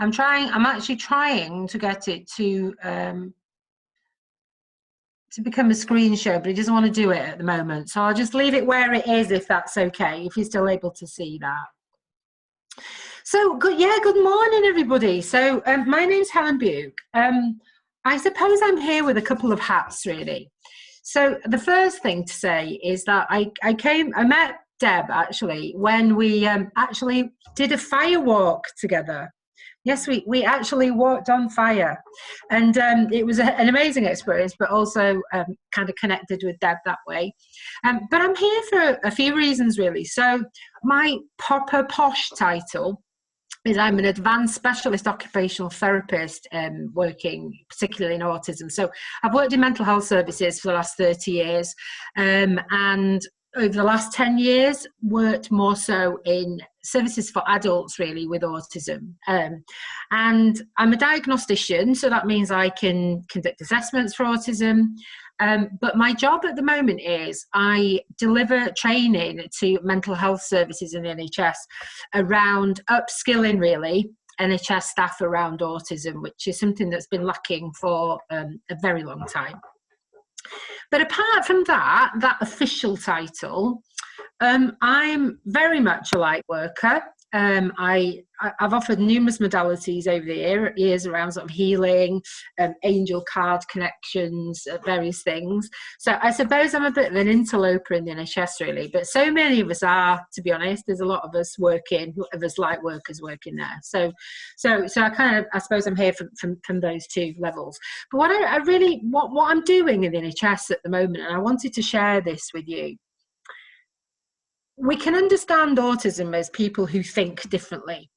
I'm actually trying to get it to become a screen show, but it doesn't want to do it at the moment. So I'll just leave it where it is, if that's okay, if you're still able to see that. So good morning, everybody. So my name's Helen Bucke. I suppose I'm here with a couple of hats, really. So the first thing to say is that I met Deb actually when we actually did a fire walk together. Yes, we actually walked on fire, and it was an amazing experience, but also kind of connected with Deb that way. But I'm here for a few reasons, really. So my proper posh title is I'm an advanced specialist occupational therapist working particularly in autism. So I've worked in mental health services for the last 30 years, and over the last 10 years worked more so in services for adults, really, with autism. And I'm a diagnostician, so that means I can conduct assessments for autism. But my job at the moment is I deliver training to mental health services in the NHS around upskilling, really, NHS staff around autism, which is something that's been lacking for a very long time. But apart from that official title, I'm very much a light worker. I've offered numerous modalities over the years around sort of healing, angel card connections, various things. So I suppose I'm a bit of an interloper in the NHS, really, but so many of us are, to be honest. There's a lot of us working, of us light workers working there. So I suppose I'm here from those two levels. But what I'm doing in the NHS at the moment, and I wanted to share this with you. We can understand autism as people who think differently,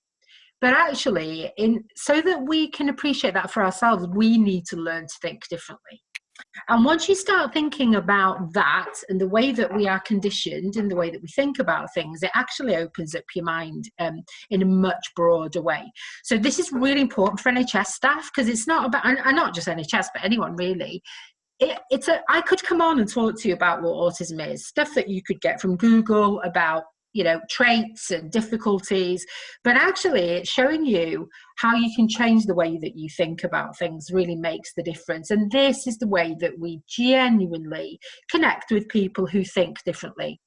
but actually, so that we can appreciate that for ourselves, we need to learn to think differently. And once you start thinking about that and the way that we are conditioned and the way that we think about things, it actually opens up your mind in a much broader way. So this is really important for NHS staff, because it's not about, and not just NHS, but anyone really. I could come on and talk to you about what autism is, stuff that you could get from Google about, traits and difficulties, but actually it's showing you how you can change the way that you think about things really makes the difference. And this is the way that we genuinely connect with people who think differently.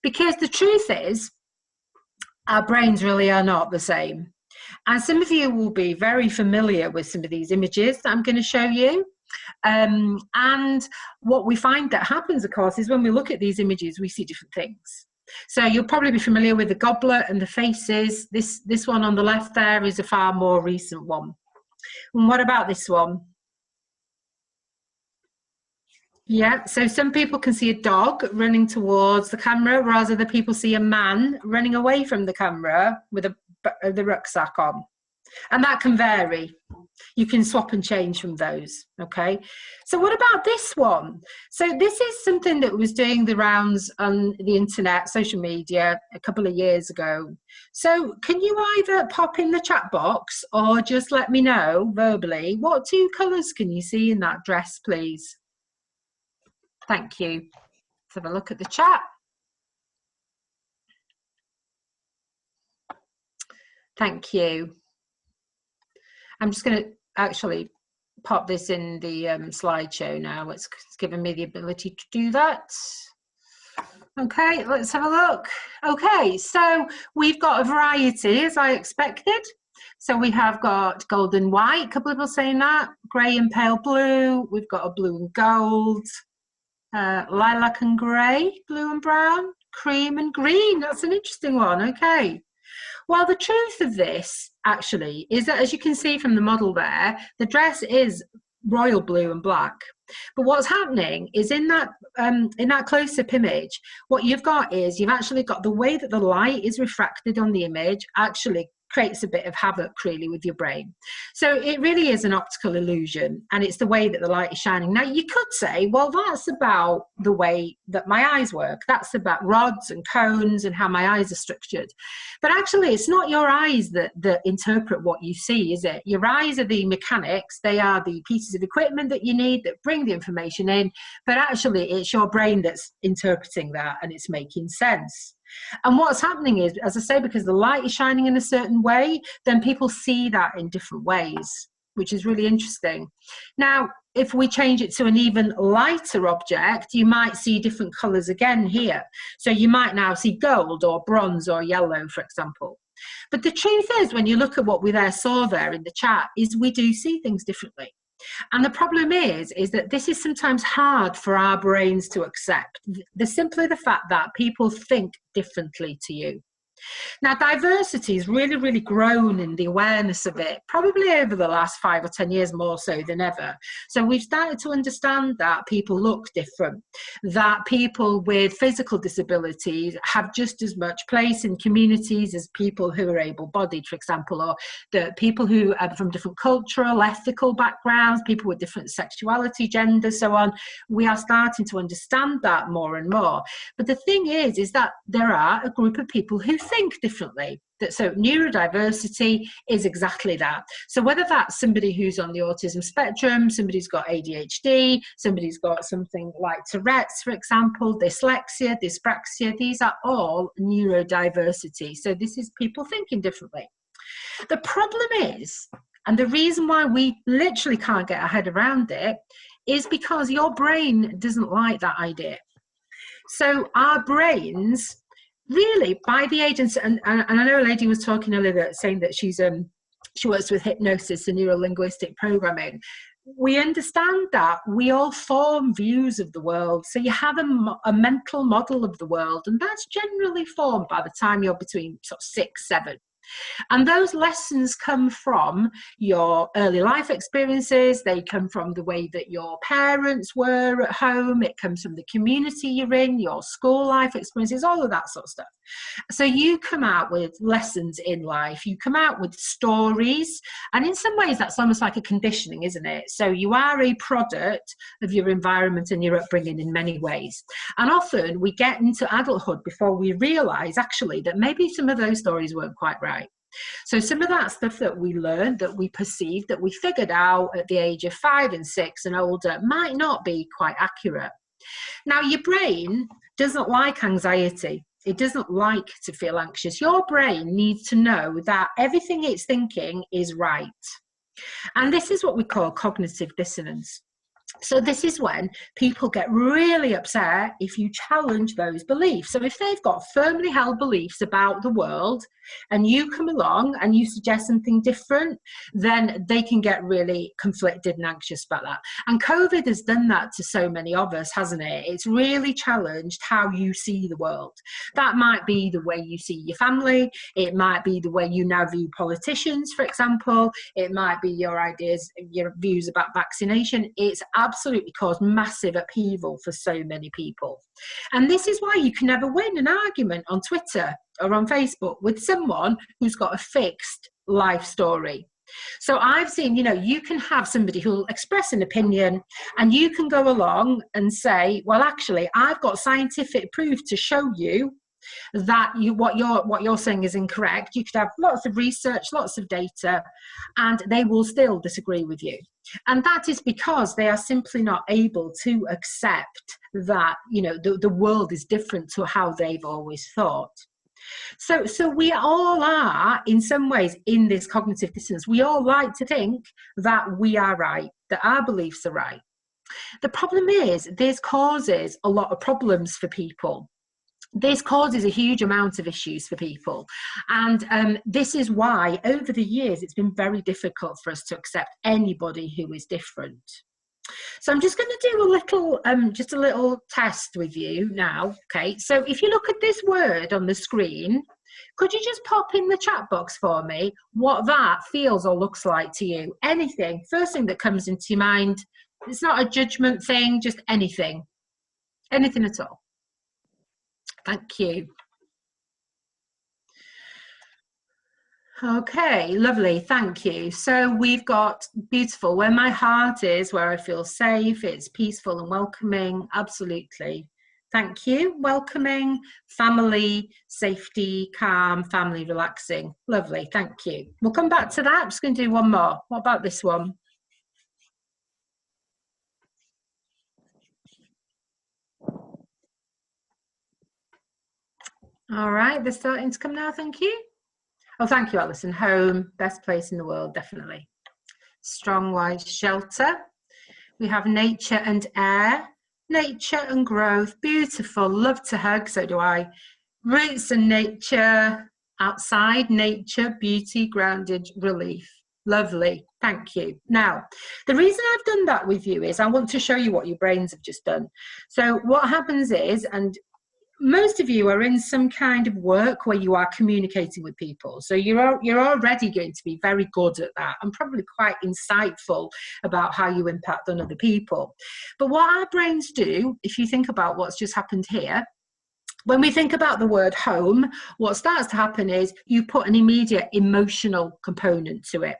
Because the truth is, our brains really are not the same. And some of you will be very familiar with some of these images that I'm going to show you. And what we find that happens, of course, is when we look at these images, we see different things. So you'll probably be familiar with the goblet and the faces. This one on the left there is a far more recent one. And what about this one? Yeah, so some people can see a dog running towards the camera, whereas other people see a man running away from the camera with the rucksack on. And that can vary. You can swap and change from those, okay? So what about this one? So this is something that was doing the rounds on the internet, social media, a couple of years ago. So can you either pop in the chat box or just let me know verbally, what two colours can you see in that dress, please? Thank you. Let's have a look at the chat. Thank you. I'm just going to actually pop this in the slideshow now. It's given me the ability to do that. Okay, let's have a look. Okay, so we've got a variety, as I expected. So we have got gold and white, a couple of people saying that, grey and pale blue. We've got a blue and gold, lilac and grey, blue and brown, cream and green. That's an interesting one. Okay. Well, the truth of this, actually, is that, as you can see from the model there, the dress is royal blue and black. But what's happening is in that close-up image, what you've got is you've actually got the way that the light is refracted on the image actually creates a bit of havoc, really, with your brain. So it really is an optical illusion, and it's the way that the light is shining. Now, you could say, well, that's about the way that my eyes work. That's about rods and cones and how my eyes are structured. But actually, it's not your eyes that interpret what you see, is it? Your eyes are the mechanics. They are the pieces of equipment that you need that bring the information in. But actually, it's your brain that's interpreting that, and it's making sense. And what's happening is, as I say, because the light is shining in a certain way, then people see that in different ways, which is really interesting. Now, if we change it to an even lighter object, you might see different colours again here. So you might now see gold or bronze or yellow, for example. But the truth is, when you look at what we saw there in the chat, is we do see things differently. And the problem is that this is sometimes hard for our brains to accept. Simply the fact that people think differently to you. Now, diversity has really, really grown in the awareness of it, probably over the last 5 or 10 years more so than ever. So we've started to understand that people look different, that people with physical disabilities have just as much place in communities as people who are able-bodied, for example, or the people who are from different cultural, ethical backgrounds, people with different sexuality, gender, so on. We are starting to understand that more and more. But the thing is that there are a group of people who think differently. So neurodiversity is exactly that. So whether that's somebody who's on the autism spectrum, somebody's got ADHD, somebody's got something like Tourette's, for example, dyslexia, dyspraxia, these are all neurodiversity. So this is people thinking differently. The problem is, and the reason why we literally can't get our head around it, is because your brain doesn't like that idea. So our brains, really, by the age, and I know a lady was talking earlier saying that she works with hypnosis and neuro-linguistic programming. We understand that we all form views of the world. So you have a mental model of the world, and that's generally formed by the time you're between sort of 6, 7. And those lessons come from your early life experiences. They come from the way that your parents were at home. It comes from the community you're in, your school life experiences, all of that sort of stuff. So you come out with lessons in life. You come out with stories. And in some ways, that's almost like a conditioning, isn't it? So you are a product of your environment and your upbringing in many ways. And often we get into adulthood before we realize, actually, that maybe some of those stories weren't quite right. So some of that stuff that we learned, that we perceived, that we figured out at the age of 5 and 6 and older might not be quite accurate. Now, your brain doesn't like anxiety. It doesn't like to feel anxious. Your brain needs to know that everything it's thinking is right. And this is what we call cognitive dissonance. So this is when people get really upset if you challenge those beliefs. So if they've got firmly held beliefs about the world and you come along and you suggest something different, then they can get really conflicted and anxious about that. And COVID has done that to so many of us, hasn't it? It's really challenged how you see the world. That might be the way you see your family. It might be the way you now view politicians, for example. It might be your ideas, your views about vaccination. It's absolutely caused massive upheaval for so many people. And this is why you can never win an argument on Twitter or on Facebook with someone who's got a fixed life story. So I've seen, you can have somebody who'll express an opinion and you can go along and say, well, actually, I've got scientific proof to show you that what you're saying is incorrect. You could have lots of research, lots of data, and they will still disagree with you. And that is because they are simply not able to accept that, the world is different to how they've always thought. So we all are, in some ways, in this cognitive dissonance. We all like to think that we are right, that our beliefs are right. The problem is this causes a lot of problems for people. This causes a huge amount of issues for people. And this is why, over the years, it's been very difficult for us to accept anybody who is different. So I'm just going to do a little test with you now. Okay, so if you look at this word on the screen, could you just pop in the chat box for me what that feels or looks like to you? Anything, first thing that comes into your mind. It's not a judgment thing, just anything at all. Thank you. Okay, lovely, thank you. So we've got beautiful, where my heart is, where I feel safe, it's peaceful and welcoming, absolutely. Thank you, welcoming, family, safety, calm, family, relaxing. Lovely, thank you. We'll come back to that, I'm just going to do one more. What about this one? All right, they're starting to come now, thank you. Oh, thank you, Alison. Home, best place in the world, definitely. Strong, wise shelter. We have nature and air. Nature and growth, beautiful, love to hug, so do I. Roots and nature, outside, nature, beauty, grounded, relief. Lovely, thank you. Now, the reason I've done that with you is I want to show you what your brains have just done. So what happens is, and most of you are in some kind of work where you are communicating with people. So you're already going to be very good at that and probably quite insightful about how you impact on other people. But what our brains do, if you think about what's just happened here, when we think about the word home, what starts to happen is you put an immediate emotional component to it.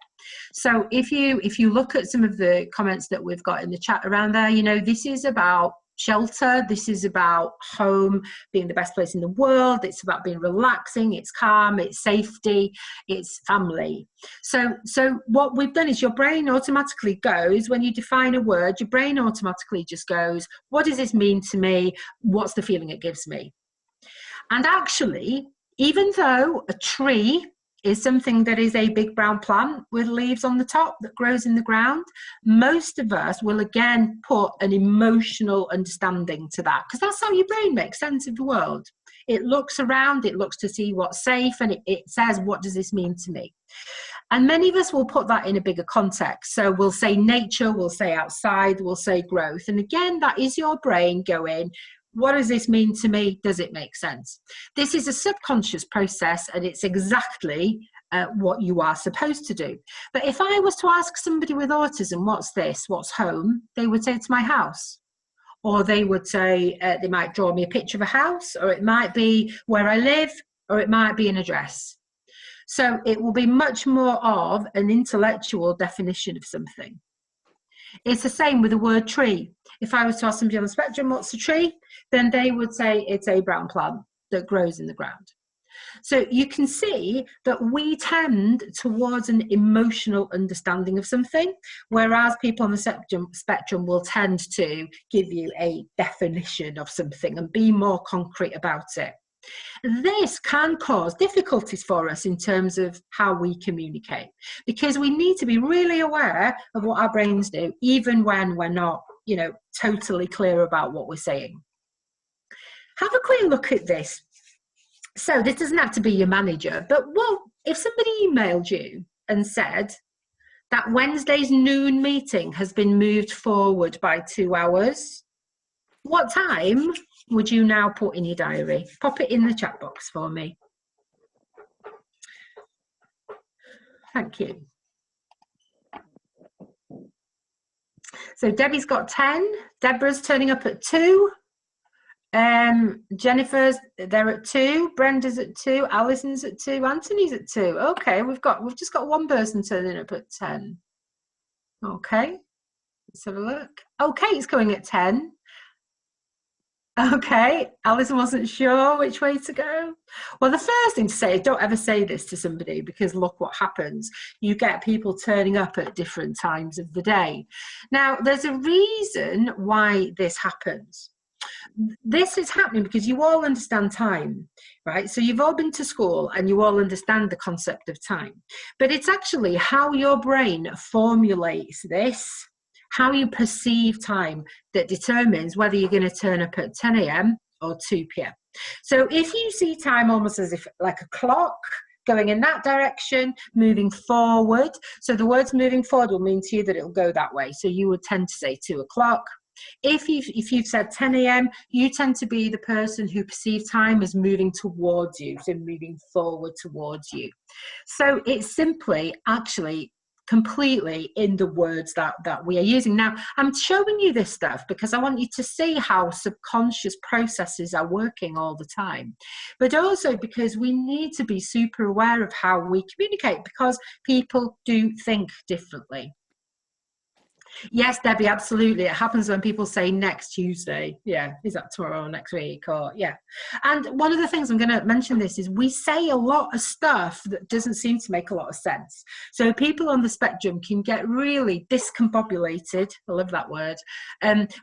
So if you look at some of the comments that we've got in the chat around there, you know, this is about shelter, this is about home being the best place in the world, it's about being relaxing, it's calm, it's safety, it's family. So what we've done is your brain automatically goes, when you define a word, your brain automatically just goes, what does this mean to me? What's the feeling it gives me? And actually, even though a tree is something that is a big brown plant with leaves on the top that grows in the ground, most of us will again put an emotional understanding to that, because that's how your brain makes sense of the world. It looks around, it looks to see what's safe, and it says, what does this mean to me? And many of us will put that in a bigger context. So we'll say nature, we'll say outside, we'll say growth. And again, that is your brain going, what does this mean to me? Does it make sense? This is a subconscious process, and it's exactly what you are supposed to do. But if I was to ask somebody with autism, what's this? What's home? They would say it's my house. Or they would say, they might draw me a picture of a house, or it might be where I live, or it might be an address. So it will be much more of an intellectual definition of something. It's the same with the word tree. If I was to ask somebody on the spectrum, what's a tree? Then they would say it's a brown plant that grows in the ground. So you can see that we tend towards an emotional understanding of something, whereas people on the spectrum will tend to give you a definition of something and be more concrete about it. This can cause difficulties for us in terms of how we communicate, because we need to be really aware of what our brains do, even when we're not, you know, totally clear about what we're saying. Have a quick look at this. So this doesn't have to be your manager, but well, if somebody emailed you and said that Wednesday's noon meeting has been moved forward by 2 hours, what time would you now put in your diary? Pop it in the chat box for me. Thank you. So Debbie's got 10. Deborah's turning up at 2. Jennifer's there at 2. Brenda's at 2. Alison's at 2. Anthony's at 2. Okay, we've just got one person turning up at 10. Okay, let's have a look. Oh, Kate's going at 10. Okay, Alison wasn't sure which way to go. Well, the first thing to say is don't ever say this to somebody, because look what happens. You get people turning up at different times of the day. Now, there's a reason why this happens. This is happening because you all understand time, right? So you've all been to school and you all understand the concept of time. But it's actually how your brain formulates this, how you perceive time, that determines whether you're going to turn up at 10 a.m. or 2 p.m. So if you see time almost as if like a clock going in that direction, moving forward, so the words moving forward will mean to you that it'll go that way. So you would tend to say 2 o'clock. If you've said 10 a.m., you tend to be the person who perceives time as moving towards you, so moving forward towards you. So it's simply actually completely in the words that we are using. Now, I'm showing you this stuff because I want you to see how subconscious processes are working all the time, but also because we need to be super aware of how we communicate, because people do think differently. Yes, Debbie, absolutely. It happens when people say next Tuesday. Yeah, is that tomorrow or next week? Or yeah. And one of the things I'm going to mention this is we say a lot of stuff that doesn't seem to make a lot of sense. So people on the spectrum can get really discombobulated, I love that word,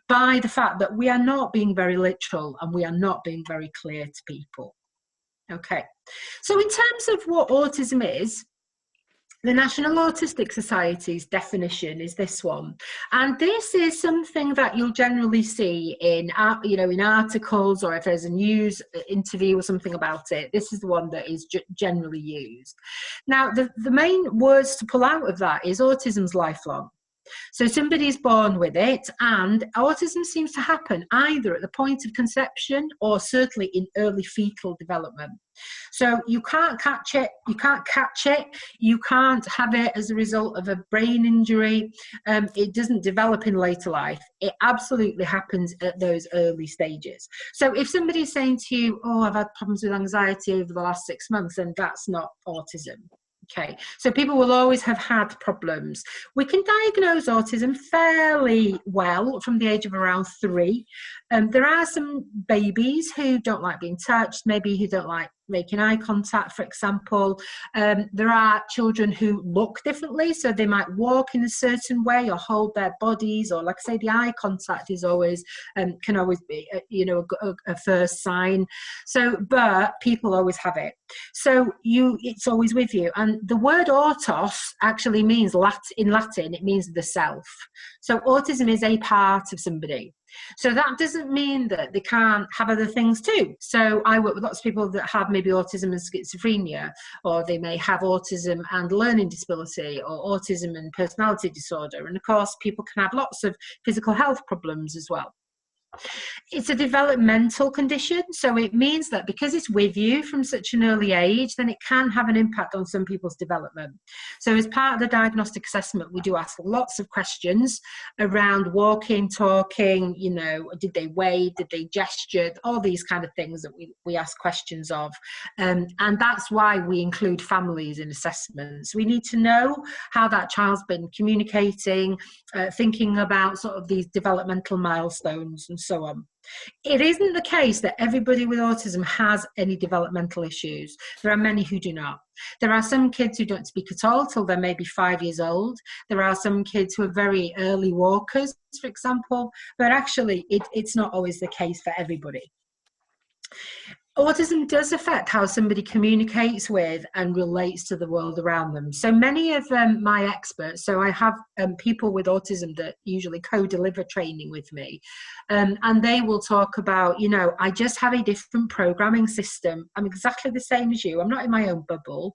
by the fact that we are not being very literal and we are not being very clear to people. Okay, so in terms of what autism is, the National Autistic Society's definition is this one, and this is something that you'll generally see in, in articles, or if there's a news interview or something about it. This is the one that is generally used. Now, the main words to pull out of that is autism's lifelong. So somebody's born with it, and autism seems to happen either at the point of conception or certainly in early fetal development. So you can't catch it, you can't have it as a result of a brain injury. It doesn't develop in later life. It absolutely happens at those early stages. So if somebody's saying to you, oh, I've had problems with anxiety over the last 6 months, then that's not autism. Okay, so people will always have had problems. We can diagnose autism fairly well from the age of around 3. There are some babies who don't like being touched, maybe who don't like making eye contact, for example. There are children who look differently, so they might walk in a certain way or hold their bodies, or like I say, the eye contact is always, can always be, a first sign. So, but people always have it. So it's always with you. And the word autos actually means, in Latin, it means the self. So autism is a part of somebody. So that doesn't mean that they can't have other things too. So I work with lots of people that have maybe autism and schizophrenia, or they may have autism and learning disability, or autism and personality disorder. And of course, people can have lots of physical health problems as well. It's a developmental condition, so it means that because it's with you from such an early age, then it can have an impact on some people's development. So as part of the diagnostic assessment, we do ask lots of questions around walking, talking, did they wave, did they gesture, all these kind of things that we ask questions of. And that's why we include families in assessments. We need to know how that child's been communicating, thinking about sort of these developmental milestones and so on. It isn't the case that everybody with autism has any developmental issues. There are many who do not. There are some kids who don't speak at all till they're maybe 5 years old. There are some kids who are very early walkers, for example, but actually it's not always the case for everybody. Autism does affect how somebody communicates with and relates to the world around them. So many of my experts, so I have people with autism that usually co-deliver training with me, and they will talk about, I just have a different programming system. I'm exactly the same as you. I'm not in my own bubble,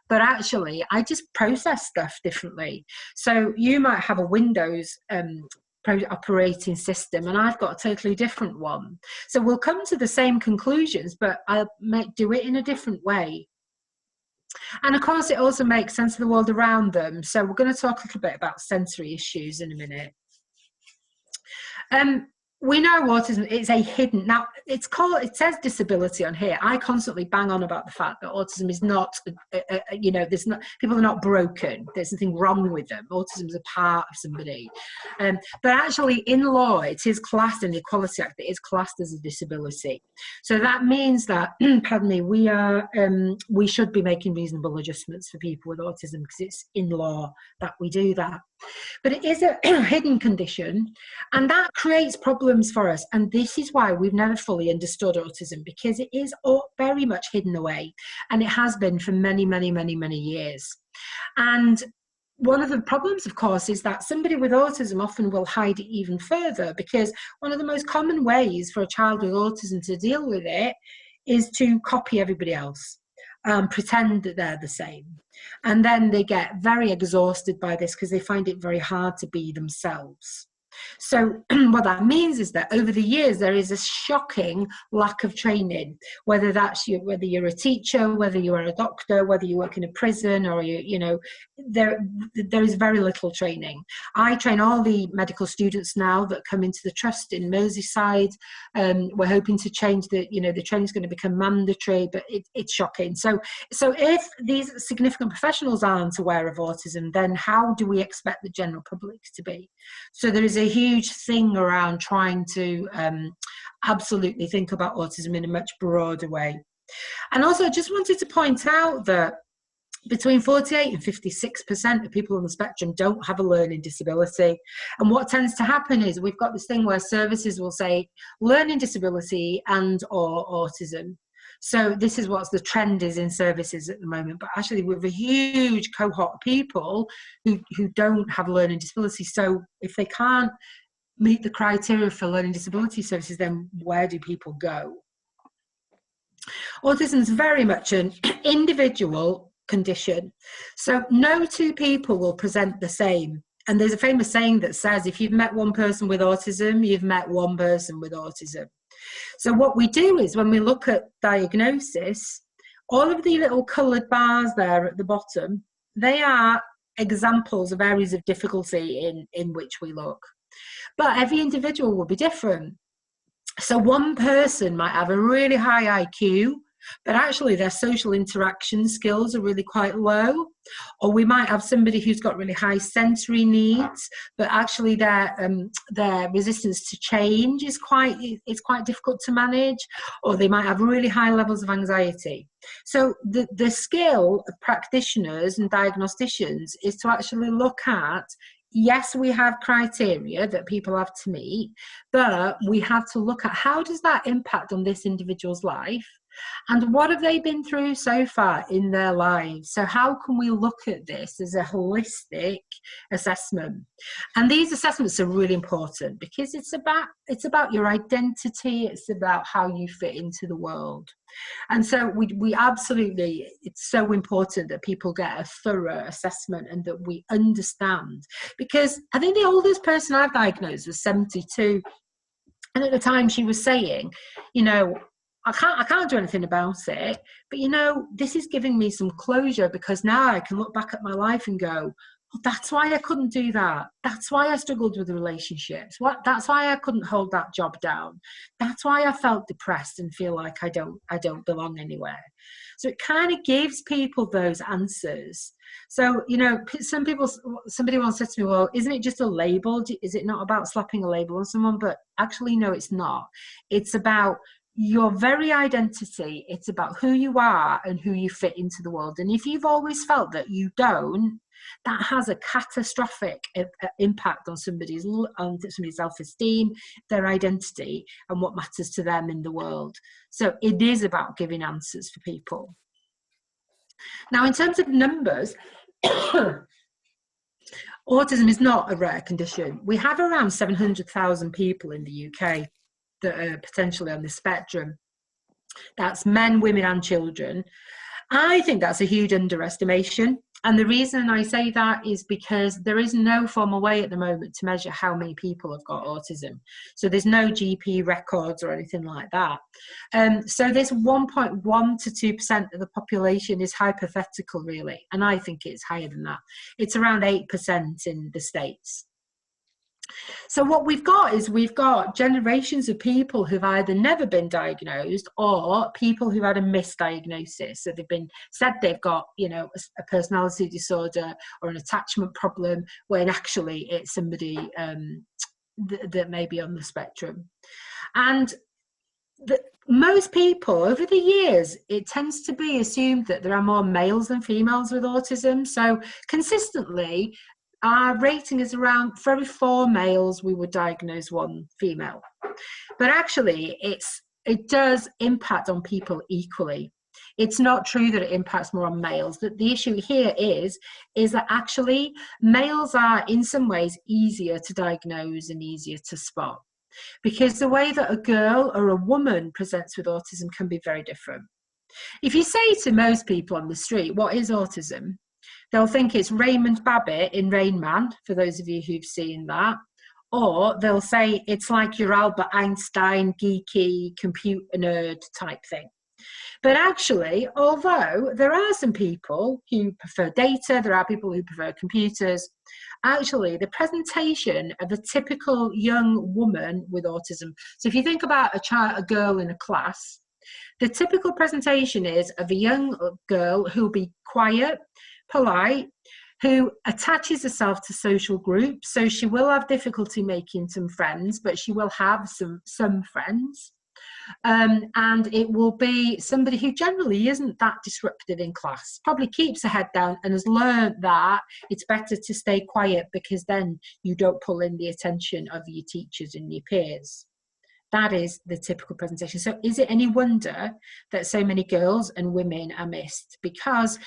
but actually I just process stuff differently. So you might have a Windows operating system, and I've got a totally different one. So we'll come to the same conclusions, but I might do it in a different way. And of course, it also makes sense of the world around them. So we're going to talk a little bit about sensory issues in a minute. We know autism is a hidden, now it says disability on here. I constantly bang on about the fact that autism is not, there's not, people are not broken. There's nothing wrong with them. Autism is a part of somebody. But actually in law, it is classed in the Equality Act, it is classed as a disability. So that means that, pardon me, we should be making reasonable adjustments for people with autism because it's in law that we do that. But it is a hidden condition, and that creates problems for us. And this is why we've never fully understood autism, because it is very much hidden away, and it has been for many, many, many, many years. And one of the problems, of course, is that somebody with autism often will hide it even further, because one of the most common ways for a child with autism to deal with it is to copy everybody else. Pretend that they're the same. And then they get very exhausted by this because they find it very hard to be themselves. So what that means is that over the years, there is a shocking lack of training, whether you're a teacher, whether you are a doctor, whether you work in a prison, or there is very little training. I train all the medical students now that come into the trust in Merseyside. We're hoping to change the training is going to become mandatory, but it's shocking. So if these significant professionals aren't aware of autism, then how do we expect the general public to be? So there is a huge thing around trying to absolutely think about autism in a much broader way. And also, I just wanted to point out that between 48 and 56% of people on the spectrum don't have a learning disability. And what tends to happen is we've got this thing where services will say learning disability and or autism. So this is what the trend is in services at the moment. But actually, we have a huge cohort of people who don't have learning disability. So if they can't meet the criteria for learning disability services, then where do people go? Autism is very much an individual condition. So no two people will present the same. And there's a famous saying that says, if you've met one person with autism, you've met one person with autism. So what we do is when we look at diagnosis, all of the little coloured bars there at the bottom, they are examples of areas of difficulty in which we look. But every individual will be different. So one person might have a really high IQ, but actually their social interaction skills are really quite low. Or we might have somebody who's got really high sensory needs, but actually their resistance to change is quite difficult to manage. Or they might have really high levels of anxiety. So the skill of practitioners and diagnosticians is to actually look at, yes, we have criteria that people have to meet, but we have to look at how does that impact on this individual's life, and what have they been through so far in their lives. So how can we look at this as a holistic assessment? And these assessments are really important because it's about your identity, it's about how you fit into the world. And so we absolutely, it's so important that people get a thorough assessment and that we understand. Because I think the oldest person I've diagnosed was 72. And at the time she was saying, you know, I can't do anything about it, but you know, this is giving me some closure, because now I can look back at my life and go, well, that's why I couldn't do that. That's why I struggled with the relationships. That's why I couldn't hold that job down. That's why I felt depressed and feel like I don't belong anywhere. So it kind of gives people those answers. So, you know, somebody once said to me, well, isn't it just a label? Is it not about slapping a label on someone? But actually, no, it's not. It's about your very identity. It's about who you are and who you fit into the world. And if you've always felt that you don't, that has a catastrophic impact on somebody's self-esteem, their identity, and what matters to them in the world. So it is about giving answers for people. Now, in terms of numbers, autism is not a rare condition. We have around 700,000 people in the UK that are potentially on the spectrum. That's men, women, and children. I think that's a huge underestimation. And the reason I say that is because there is no formal way at the moment to measure how many people have got autism. So there's no GP records or anything like that. So this 1.1 to 2% of the population is hypothetical, really. And I think it's higher than that. It's around 8% in the States. So what we've got is we've got generations of people who've either never been diagnosed or people who had a misdiagnosis. So they've been said they've got, you know, a personality disorder or an attachment problem, when actually it's somebody that may be on the spectrum. And most people over the years, it tends to be assumed that there are more males than females with autism. So consistently, our rating is around, for every 4 males, we would diagnose 1 female. But actually, it does impact on people equally. It's not true that it impacts more on males. That the issue here is that actually males are in some ways easier to diagnose and easier to spot, because the way that a girl or a woman presents with autism can be very different. If you say to most people on the street, what is autism? They'll think it's Raymond Babbitt in Rain Man, for those of you who've seen that. Or they'll say it's like your Albert Einstein, geeky, computer nerd type thing. But actually, although there are some people who prefer data, there are people who prefer computers, actually the presentation of a typical young woman with autism, so if you think about a girl in a class, the typical presentation is of a young girl who'll be quiet, polite, who attaches herself to social groups. So she will have difficulty making some friends, but she will have some friends. And it will be somebody who generally isn't that disruptive in class, probably keeps her head down and has learned that it's better to stay quiet because then you don't pull in the attention of your teachers and your peers. That is the typical presentation. So is it any wonder that so many girls and women are missed? Because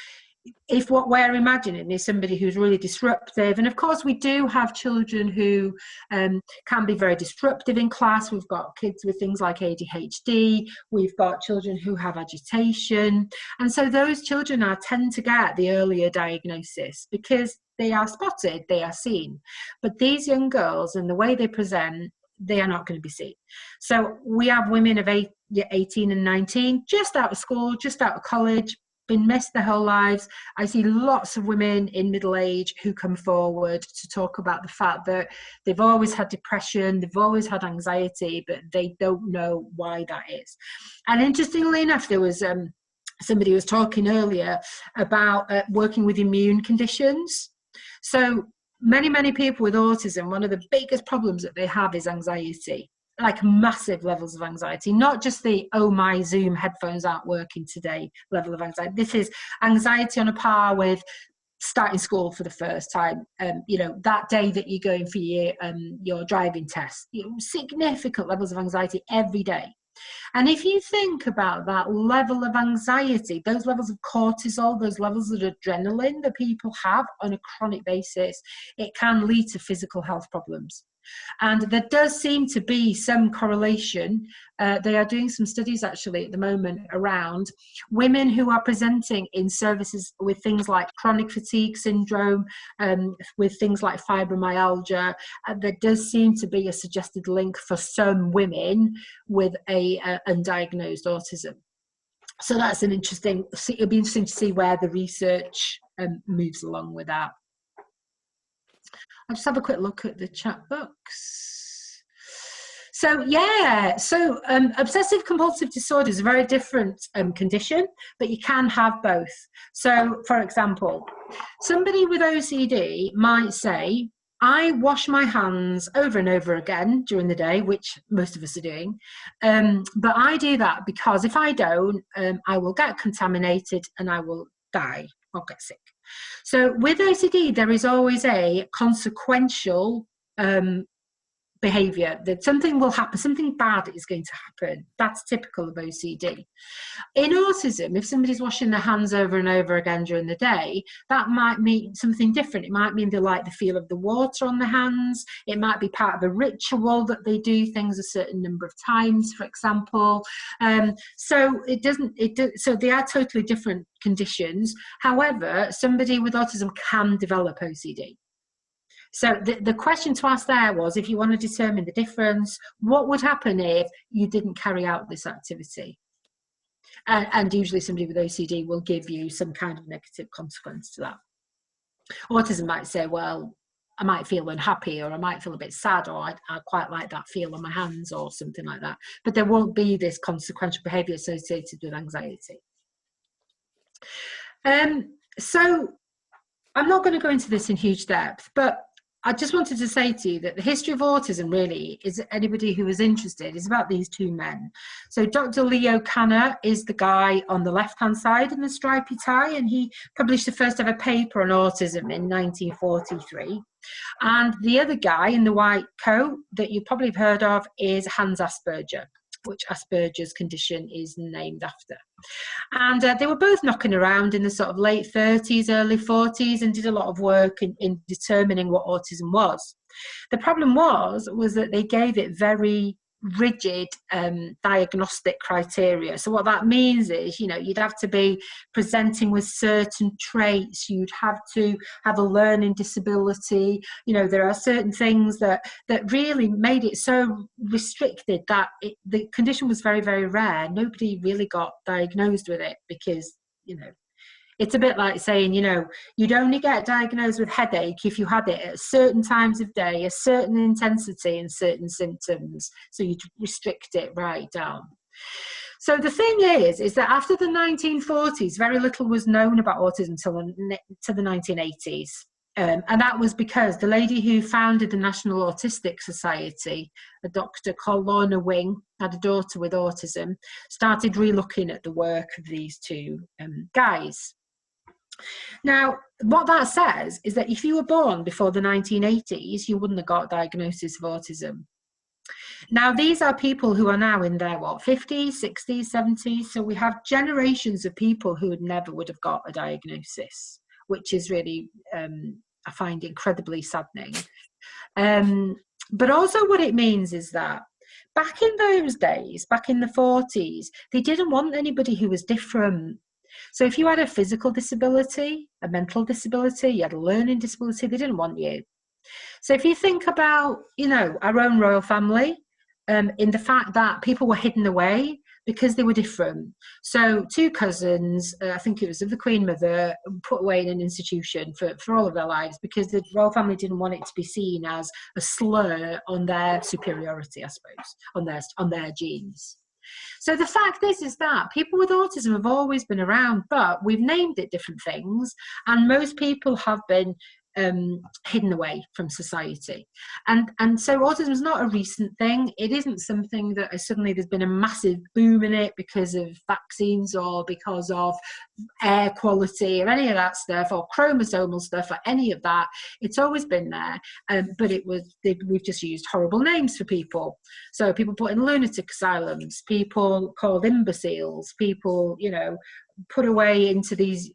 if what we're imagining is somebody who's really disruptive, and of course we do have children who can be very disruptive in class. We've got kids with things like ADHD, we've got children who have agitation, and so those children tend to get the earlier diagnosis because they are spotted, they are seen. But these young girls and the way they present, they are not going to be seen. So we have women of 18 and 19, just out of school, just out of college, been missed their whole lives. I see lots of women in middle age who come forward to talk about the fact that they've always had depression, they've always had anxiety, but they don't know why that is. And interestingly enough, there was somebody was talking earlier about working with immune conditions. So many people with autism, one of the biggest problems that they have is anxiety. Like massive levels of anxiety, not just the, oh, my Zoom headphones aren't working today level of anxiety. This is anxiety on a par with starting school for the first time, you know, that day that you're going for your driving test, you know, significant levels of anxiety every day. And if you think about that level of anxiety, those levels of cortisol, those levels of adrenaline that people have on a chronic basis, it can lead to physical health problems. And there does seem to be some correlation. They are doing some studies actually at the moment around women who are presenting in services with things like chronic fatigue syndrome, with things like fibromyalgia. There does seem to be a suggested link for some women with a undiagnosed autism. So that's an interesting, it'll be interesting to see where the research moves along with that. I'll just have a quick look at the chat box. So yeah, so obsessive compulsive disorder is a very different condition, but you can have both. So for example, somebody with OCD might say, I wash my hands over and over again during the day, which most of us are doing. But I do that because if I don't, I will get contaminated and I will die or get sick. So with OCD, there is always a consequential behavior, that something will happen, something bad is going to happen. That's typical of OCD. In autism, if somebody's washing their hands over and over again during the day, that might mean something different. It might mean they like the feel of the water on the hands. It might be part of a ritual that they do things a certain number of times, for example. So so they are totally different conditions. However, somebody with autism can develop OCD. So the question to ask there was, if you want to determine the difference, what would happen if you didn't carry out this activity? And usually somebody with OCD will give you some kind of negative consequence to that. Autism might say, well, I might feel unhappy, or I might feel a bit sad, or I quite like that feel on my hands, or something like that. But there won't be this consequential behaviour associated with anxiety. So I'm not going to go into this in huge depth, but I just wanted to say to you that the history of autism really is, anybody who is interested, is about these two men. So Dr. Leo Kanner is the guy on the left-hand side in the stripy tie, and he published the first ever paper on autism in 1943. And the other guy in the white coat that you probably have heard of is Hans Asperger, which Asperger's condition is named after. And they were both knocking around in the sort of late 30s, early 40s, and did a lot of work in determining what autism was. The problem was that they gave it very rigid diagnostic criteria. So what that means is, you know, you'd have to be presenting with certain traits, you'd have to have a learning disability, you know, there are certain things that really made it so restricted that the condition was very, very rare. Nobody really got diagnosed with it because, you know, it's a bit like saying, you know, you'd only get diagnosed with headache if you had it at certain times of day, a certain intensity and certain symptoms. So you'd restrict it right down. So the thing is that after the 1940s, very little was known about autism until the 1980s. And that was because the lady who founded the National Autistic Society, a doctor called Lorna Wing, had a daughter with autism, started re-looking at the work of these two guys. Now, what that says is that if you were born before the 1980s, you wouldn't have got a diagnosis of autism. Now, these are people who are now in their, 50s, 60s, 70s. So we have generations of people who would have got a diagnosis, which is really, I find incredibly saddening. But also what it means is that back in those days, back in the 40s, they didn't want anybody who was different. So if you had a physical disability, a mental disability, you had a learning disability, they didn't want you. So if you think about, our own royal family, in the fact that people were hidden away because they were different. So 2 cousins, I think it was of the Queen Mother, put away in an institution for all of their lives because the royal family didn't want it to be seen as a slur on their superiority, I suppose, on their genes. So the fact is that people with autism have always been around, but we've named it different things, and most people have been hidden away from society. And so autism is not a recent thing. It isn't something that suddenly there's been a massive boom in it because of vaccines or because of air quality or any of that stuff, or chromosomal stuff or any of that. It's always been there, but we've just used horrible names for people. So people put in lunatic asylums, people called imbeciles, people, put away into these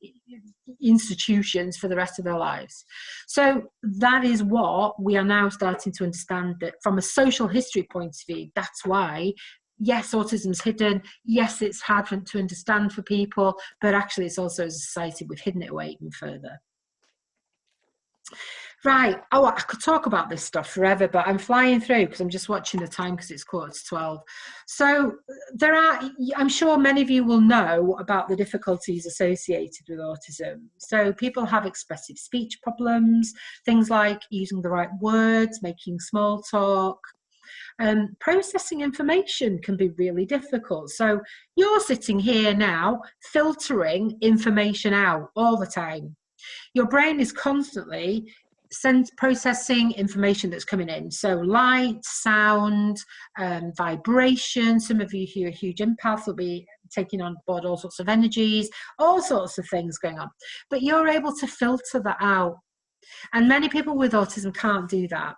institutions for the rest of their lives. So that is what we are now starting to understand, that from a social history point of view, that's why, yes, autism's hidden, yes, it's hard to understand for people, but actually it's also, as a society, we've hidden it away even further. Right. Oh, I could talk about this stuff forever, but I'm flying through because I'm just watching the time because it's 11:45. So I'm sure many of you will know about the difficulties associated with autism. So people have expressive speech problems, things like using the right words, making small talk. Processing information can be really difficult. So you're sitting here now filtering information out all the time. Your brain is constantly processing information that's coming in. So light, sound, vibration. Some of you who are huge empaths will be taking on board all sorts of energies, all sorts of things going on. But you're able to filter that out. And many people with autism can't do that.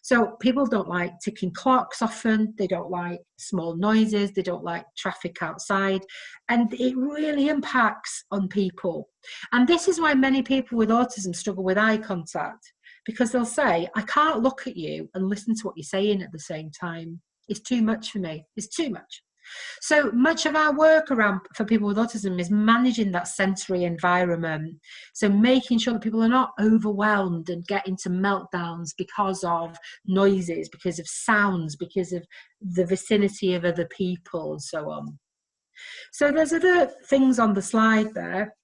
So people don't like ticking clocks often, they don't like small noises, they don't like traffic outside, and it really impacts on people. And this is why many people with autism struggle with eye contact, because they'll say, I can't look at you and listen to what you're saying at the same time. It's too much for me, it's too much. So much of our work around for people with autism is managing that sensory environment. So making sure that people are not overwhelmed and get into meltdowns because of noises, because of sounds, because of the vicinity of other people and so on. So there's other things on the slide there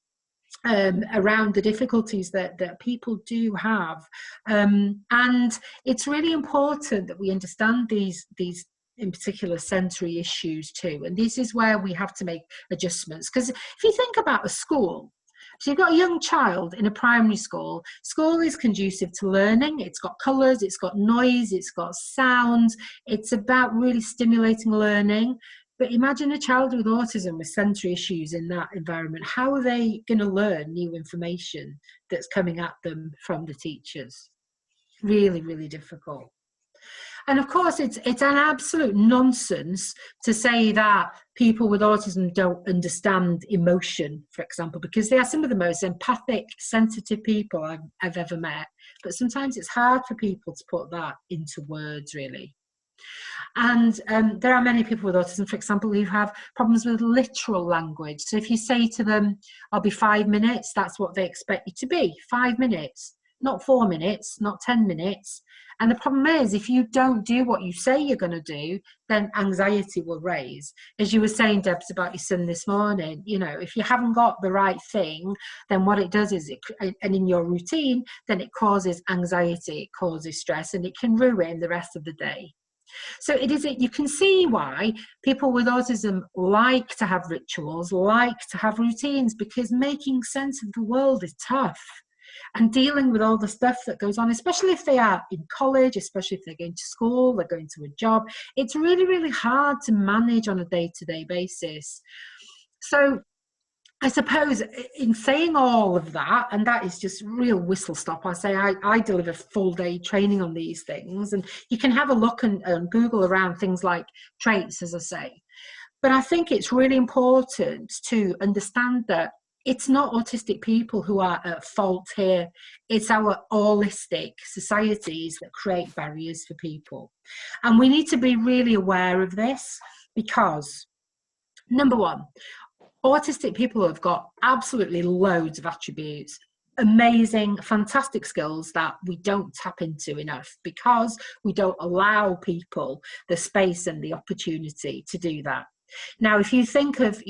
around the difficulties that people do have. And it's really important that we understand these in particular sensory issues too, and this is where we have to make adjustments. Because if you think about a school, so you've got a young child in a primary school, school is conducive to learning, it's got colours, it's got noise, it's got sounds, it's about really stimulating learning. But imagine a child with autism with sensory issues in that environment. How are they going to learn new information that's coming at them from the teachers? Really, really difficult. And of course, it's an absolute nonsense to say that people with autism don't understand emotion, for example, because they are some of the most empathic, sensitive people I've ever met. But sometimes it's hard for people to put that into words, really. And there are many people with autism, for example, who have problems with literal language. So if you say to them, I'll be 5 minutes, that's what they expect you to be, 5 minutes, not 4 minutes, not 10 minutes. And the problem is, if you don't do what you say you're going to do, then anxiety will raise. As you were saying, Debs, about your son this morning, if you haven't got the right thing, then what it does is, and in your routine, then it causes anxiety, it causes stress, and it can ruin the rest of the day. So you can see why people with autism like to have rituals, like to have routines, because making sense of the world is tough. And dealing with all the stuff that goes on, especially if they are in college, especially if they're going to school, they're going to a job, it's really, really hard to manage on a day-to-day basis. So I suppose in saying all of that, and that is just real whistle stop, I say I deliver full day training on these things, and you can have a look and Google around things like traits, as I say. But I think it's really important to understand that it's not autistic people who are at fault here. It's our holistic societies that create barriers for people. And we need to be really aware of this because, number one, autistic people have got absolutely loads of attributes, amazing, fantastic skills that we don't tap into enough because we don't allow people the space and the opportunity to do that. Now, if you think of,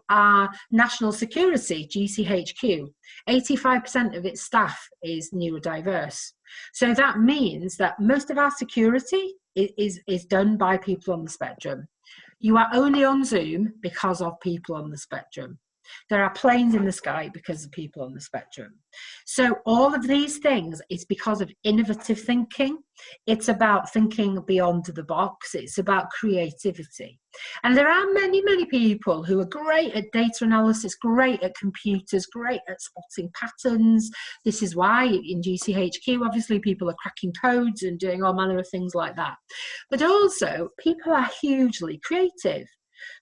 our national security, GCHQ, 85% of its staff is neurodiverse. So that means that most of our security is done by people on the spectrum. You are only on Zoom because of people on the spectrum. There are planes in the sky because of people on the spectrum. So all of these things is because of innovative thinking. It's about thinking beyond the box. It's about creativity. And there are many, many people who are great at data analysis, great at computers, great at spotting patterns. This is why in GCHQ, obviously, people are cracking codes and doing all manner of things like that. But also, people are hugely creative.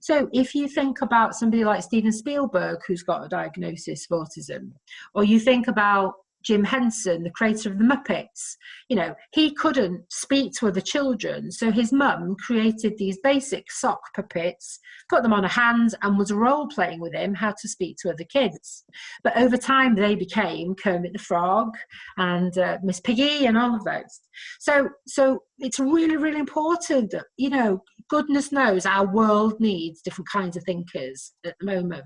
So if you think about somebody like Steven Spielberg, who's got a diagnosis of autism, or you think about Jim Henson, the creator of the Muppets, he couldn't speak to other children. So his mum created these basic sock puppets, put them on a hand and was role playing with him how to speak to other kids. But over time, they became Kermit the Frog and Miss Piggy and all of those. So it's really, really important that, goodness knows our world needs different kinds of thinkers at the moment.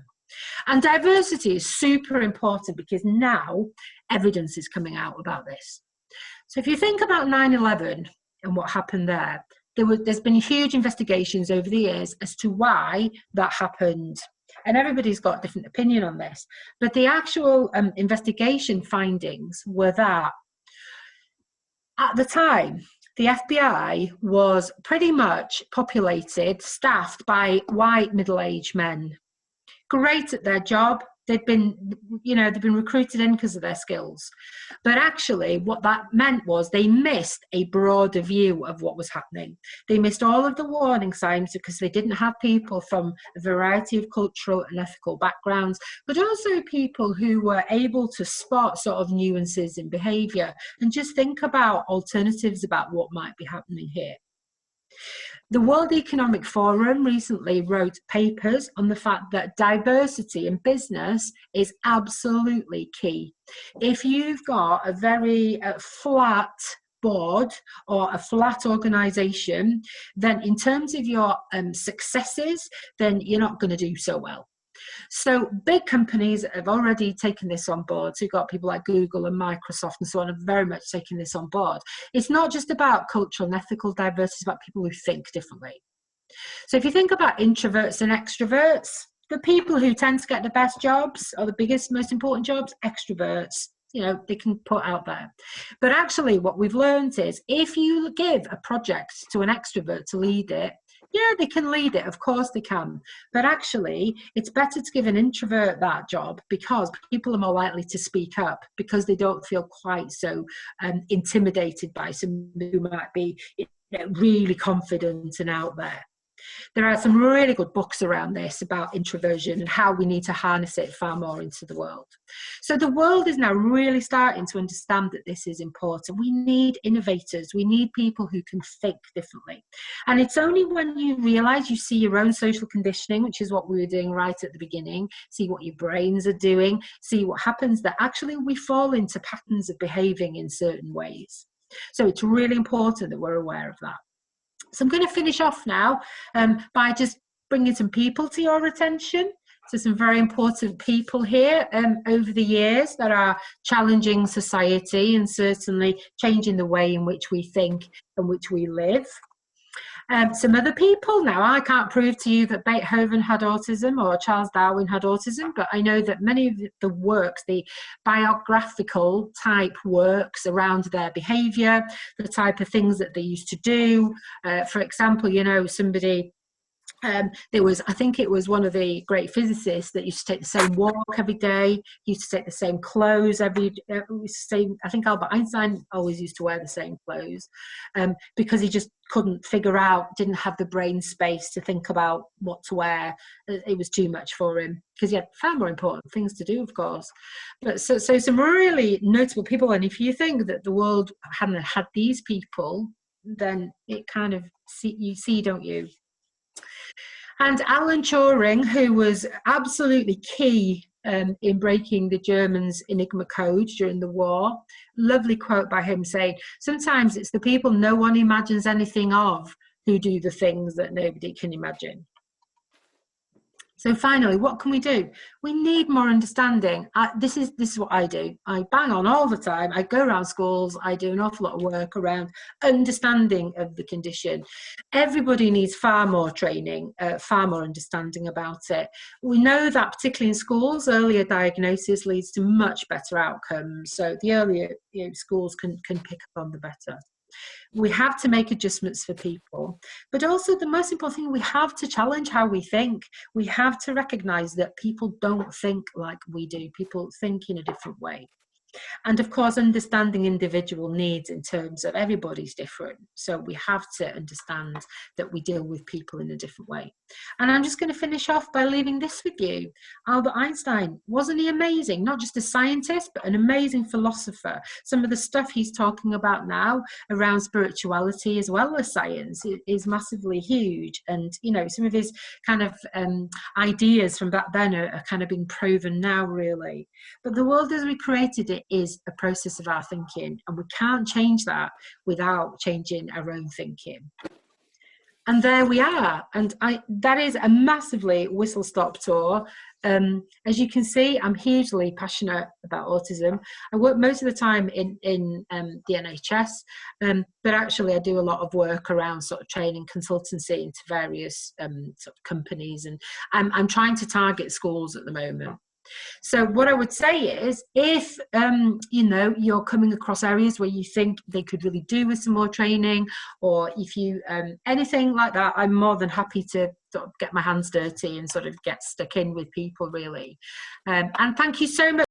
And diversity is super important because now evidence is coming out about this. So if you think about 9/11 and what happened there's been huge investigations over the years as to why that happened. And everybody's got a different opinion on this. But the actual investigation findings were that at the time, the FBI was pretty much staffed by white middle-aged men. Great at their job. They've been recruited in because of their skills. But actually what that meant was they missed a broader view of what was happening. They missed all of the warning signs because they didn't have people from a variety of cultural and ethical backgrounds, but also people who were able to spot sort of nuances in behaviour and just think about alternatives about what might be happening here. The World Economic Forum recently wrote papers on the fact that diversity in business is absolutely key. If you've got a very flat board or a flat organization, then in terms of your successes, then you're not going to do so well. So big companies have already taken this on board. So you've got people like Google and Microsoft and so on have very much taken this on board. It's not just about cultural and ethical diversity, it's about people who think differently. So if you think about introverts and extroverts, the people who tend to get the best jobs or the biggest, most important jobs, extroverts, they can put out there. But actually what we've learned is if you give a project to an extrovert to lead it, yeah, they can lead it, of course they can. But actually, it's better to give an introvert that job because people are more likely to speak up because they don't feel quite so intimidated by somebody who might be really confident and out there. There are some really good books around this about introversion and how we need to harness it far more into the world. So the world is now really starting to understand that this is important. We need innovators. We need people who can think differently. And it's only when you realize you see your own social conditioning, which is what we were doing right at the beginning, see what your brains are doing, see what happens, that actually we fall into patterns of behaving in certain ways. So it's really important that we're aware of that. So I'm going to finish off now by just bringing some people to your attention. So some very important people here over the years that are challenging society and certainly changing the way in which we think and which we live. Some other people, now I can't prove to you that Beethoven had autism or Charles Darwin had autism, but I know that many of the works, the biographical type works around their behaviour, the type of things that they used to do, for example, somebody There was, I think it was one of the great physicists that used to take the same walk every day, used to take the same clothes I think Albert Einstein always used to wear the same clothes, because he just couldn't figure out, didn't have the brain space to think about what to wear. It was too much for him, because he had far more important things to do, of course. But so some really notable people, and if you think that the world hadn't had these people, then it kind of, you see, don't you? And Alan Turing, who was absolutely key in breaking the Germans' Enigma code during the war, lovely quote by him saying, sometimes it's the people no one imagines anything of who do the things that nobody can imagine. So finally, what can we do? We need more understanding. This is what I do. I bang on all the time. I go around schools. I do an awful lot of work around understanding of the condition. Everybody needs far more training, far more understanding about it. We know that particularly in schools, earlier diagnosis leads to much better outcomes. So the earlier schools can pick up on, the better. We have to make adjustments for people, but also the most important thing, we have to challenge how we think. We have to recognize that people don't think like we do. People think in a different way. And of course, understanding individual needs in terms of everybody's different. So we have to understand that we deal with people in a different way. And I'm just going to finish off by leaving this with you. Albert Einstein, wasn't he amazing? Not just a scientist, but an amazing philosopher. Some of the stuff he's talking about now around spirituality as well as science is massively huge. And, you know, some of his kind of ideas from back then are kind of being proven now, really. But the world as we created it is a process of our thinking, and we can't change that without changing our own thinking. And there we are. And that is a massively whistle-stop tour. As you can see, I'm hugely passionate about autism. I work most of the time in the NHS, but actually I do a lot of work around sort of training consultancy into various sort of companies, and I'm trying to target schools at the moment. So what I would say is, if you know, you're coming across areas where you think they could really do with some more training, or if you anything like that, I'm more than happy to sort of get my hands dirty and sort of get stuck in with people, really. And thank you so much